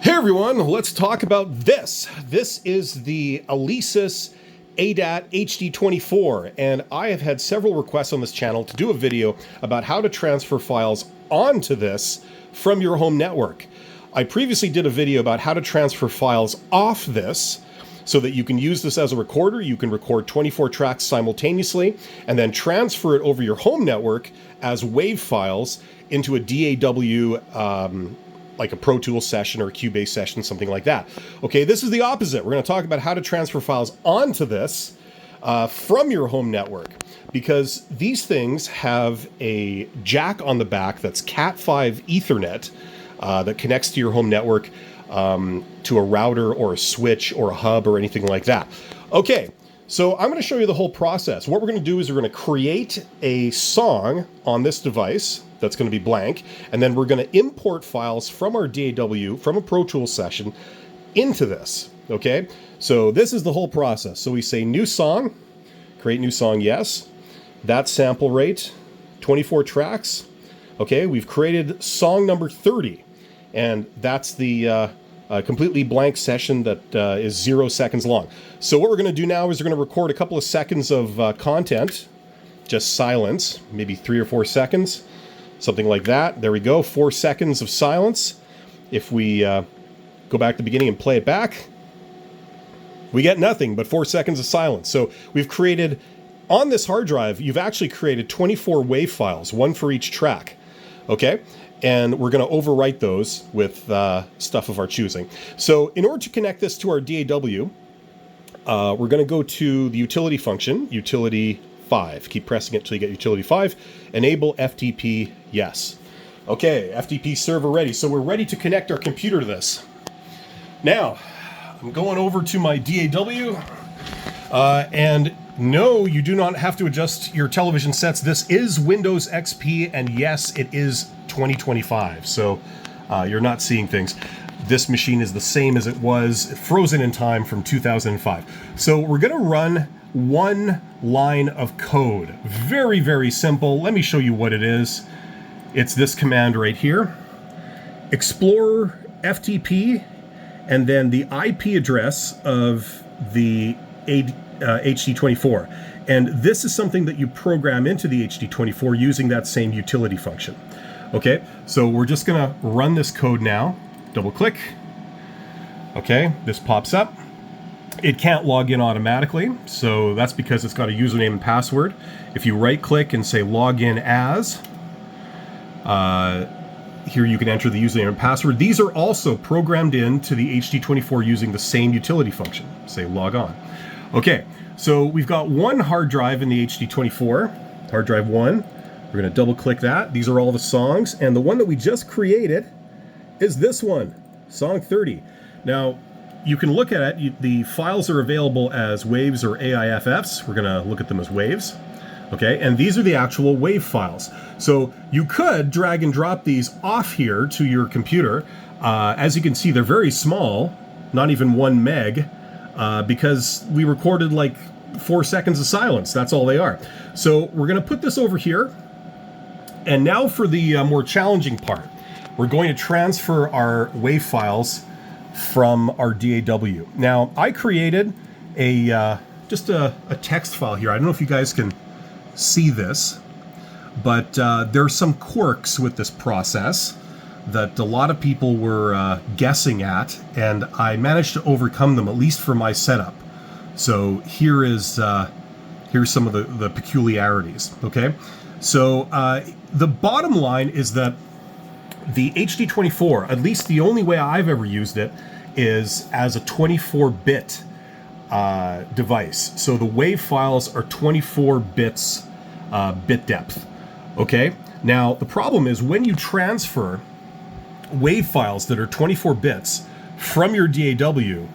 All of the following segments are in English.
Hey everyone, let's talk about this. This is the Alesis ADAT HD24, and I have had several requests on this channel to do a video about how to transfer files onto this from your home network. I previously did a video about how to transfer files off this so that you can use this as a recorder. You can record 24 tracks simultaneously and then transfer it over your home network as WAV files into a DAW, like a Pro Tools session or a Cubase session, something like that. Okay, this is the opposite. We're going to talk about how to transfer files onto this from your home network, because these things have a jack on the back that's Cat5 Ethernet that connects to your home network to a router or a switch or a hub or anything like that. Okay, so I'm going to show you the whole process. What we're going to do is we're going to create a song on this device that's going to be blank, and then we're going to import files from our DAW, from a Pro Tools session, into this, okay? So this is the whole process. So we say new song, create new song, yes. That sample rate, 24 tracks. Okay, we've created song number 30, and that's the completely blank session that is 0 seconds long. So what we're going to do now is we're going to record a couple of seconds of content, just silence, maybe 3 or 4 seconds. Something like that. There we go. 4 seconds of silence. If we go back to the beginning and play it back, we get nothing but 4 seconds of silence. So we've created, on this hard drive, you've actually created 24 WAV files, one for each track. Okay? And we're going to overwrite those with stuff of our choosing. So in order to connect this to our DAW, we're going to go to the utility function, utility 5. Keep pressing it until you get utility 5. Enable FTP, yes. Okay, FTP server ready. So we're ready to connect our computer to this. Now, I'm going over to my DAW, and no, you do not have to adjust your television sets. This is Windows XP, and yes, it is 2025, so you're not seeing things. This machine is the same as it was, frozen in time from 2005. So we're going to run one line of code. Very, very simple. Let me show you what it is. It's this command right here. Explore FTP, and then the IP address of the HD24. And this is something that you program into the HD24 using that same utility function. Okay, so we're just gonna run this code now. Double click. Okay, this pops up. It can't log in automatically, so that's because it's got a username and password. If you right click and say login as, here you can enter the username and password. These are also programmed into the HD24 using the same utility function. Say log on. Okay, so we've got one hard drive in the HD24, hard drive 1. We're going to double click that. These are all the songs, and the one that we just created is this one, song 30. Now, you can look at it. The files are available as waves or AIFFs. We're going to look at them as waves. Okay, and these are the actual WAV files. So you could drag and drop these off here to your computer. As you can see, they're very small, not even 1 meg, because we recorded like 4 seconds of silence. That's all they are. So we're going to put this over here. And now for the more challenging part. We're going to transfer our WAV files from our DAW. Now, I created just a text file here. I don't know if you guys can see this, but there's some quirks with this process that a lot of people were guessing at, and I managed to overcome them, at least for my setup. So here's some of the peculiarities. Okay, so the bottom line is that the HD24, at least the only way I've ever used it, is as a 24-bit device. So the WAV files are 24 bits bit depth. Okay? Now, the problem is when you transfer WAV files that are 24 bits from your DAW,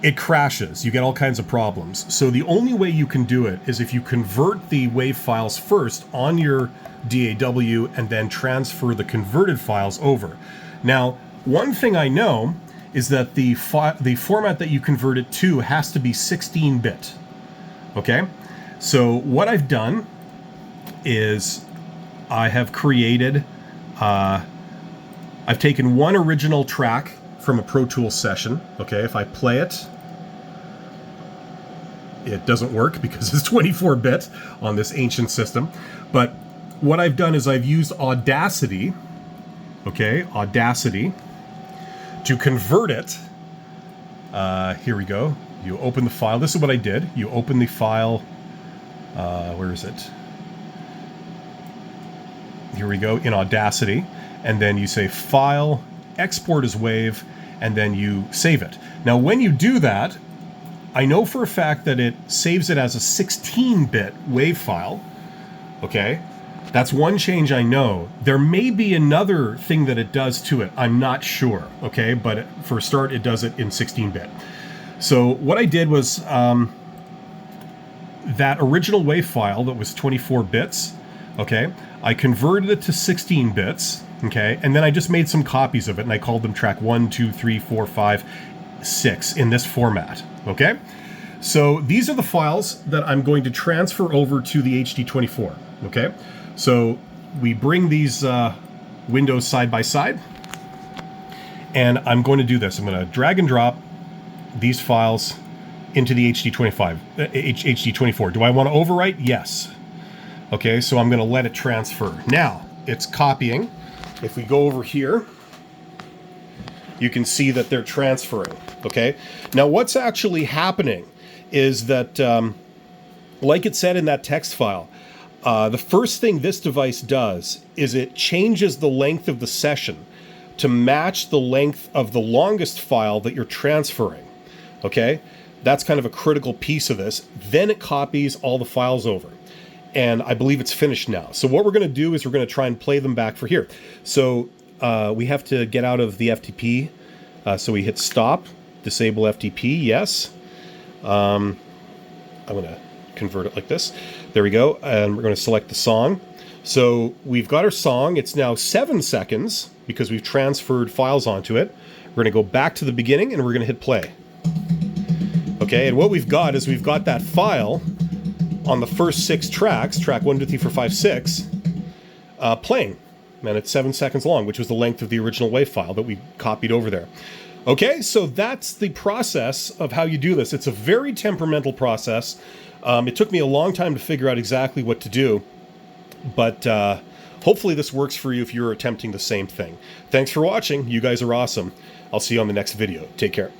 it crashes. You get all kinds of problems. So the only way you can do it is if you convert the WAV files first on your DAW and then transfer the converted files over. Now, one thing I know is that the format that you convert it to has to be 16-bit. Okay? So what I've done is I have created, I've taken one original track from a Pro Tools session. Okay, if I play it, it doesn't work because it's 24-bit on this ancient system. But what I've done is I've used Audacity, okay, Audacity, to convert it. Here we go. You open the file. This is what I did. You open the file. Where is it? Here we go, in Audacity. And then you say File, Export as WAV, and then you save it. Now, when you do that, I know for a fact that it saves it as a 16-bit WAV file. Okay? That's one change I know. There may be another thing that it does to it. I'm not sure, okay? But for a start, it does it in 16-bit. So what I did was that original WAV file that was 24 bits, okay? I converted it to 16 bits, okay? And then I just made some copies of it, and I called them track 1, 2, 3, 4, 5, 6 in this format, okay? So these are the files that I'm going to transfer over to the HD24, okay? So we bring these windows side by side, and I'm going to do this. I'm going to drag and drop these files into the HD24. Do I want to overwrite? Yes. Okay, so I'm going to let it transfer. Now, it's copying. If we go over here, you can see that they're transferring, okay? Now, what's actually happening is that, like it said in that text file, the first thing this device does is it changes the length of the session to match the length of the longest file that you're transferring, okay? That's kind of a critical piece of this. Then it copies all the files over. And I believe it's finished now. So what we're going to do is we're going to try and play them back for here. So we have to get out of the FTP. So we hit stop, disable FTP, yes. I'm going to convert it like this. There we go. And we're going to select the song. So we've got our song. It's now 7 seconds because we've transferred files onto it. We're going to go back to the beginning and we're going to hit play. Okay, and what we've got is we've got that file on the first 6 tracks, track 1, 2, 3, 4, 5, 6, playing. And it's 7 seconds long, which was the length of the original WAV file that we copied over there. Okay, so that's the process of how you do this. It's a very temperamental process. It took me a long time to figure out exactly what to do, but hopefully this works for you if you're attempting the same thing. Thanks for watching. You guys are awesome. I'll see you on the next video. Take care.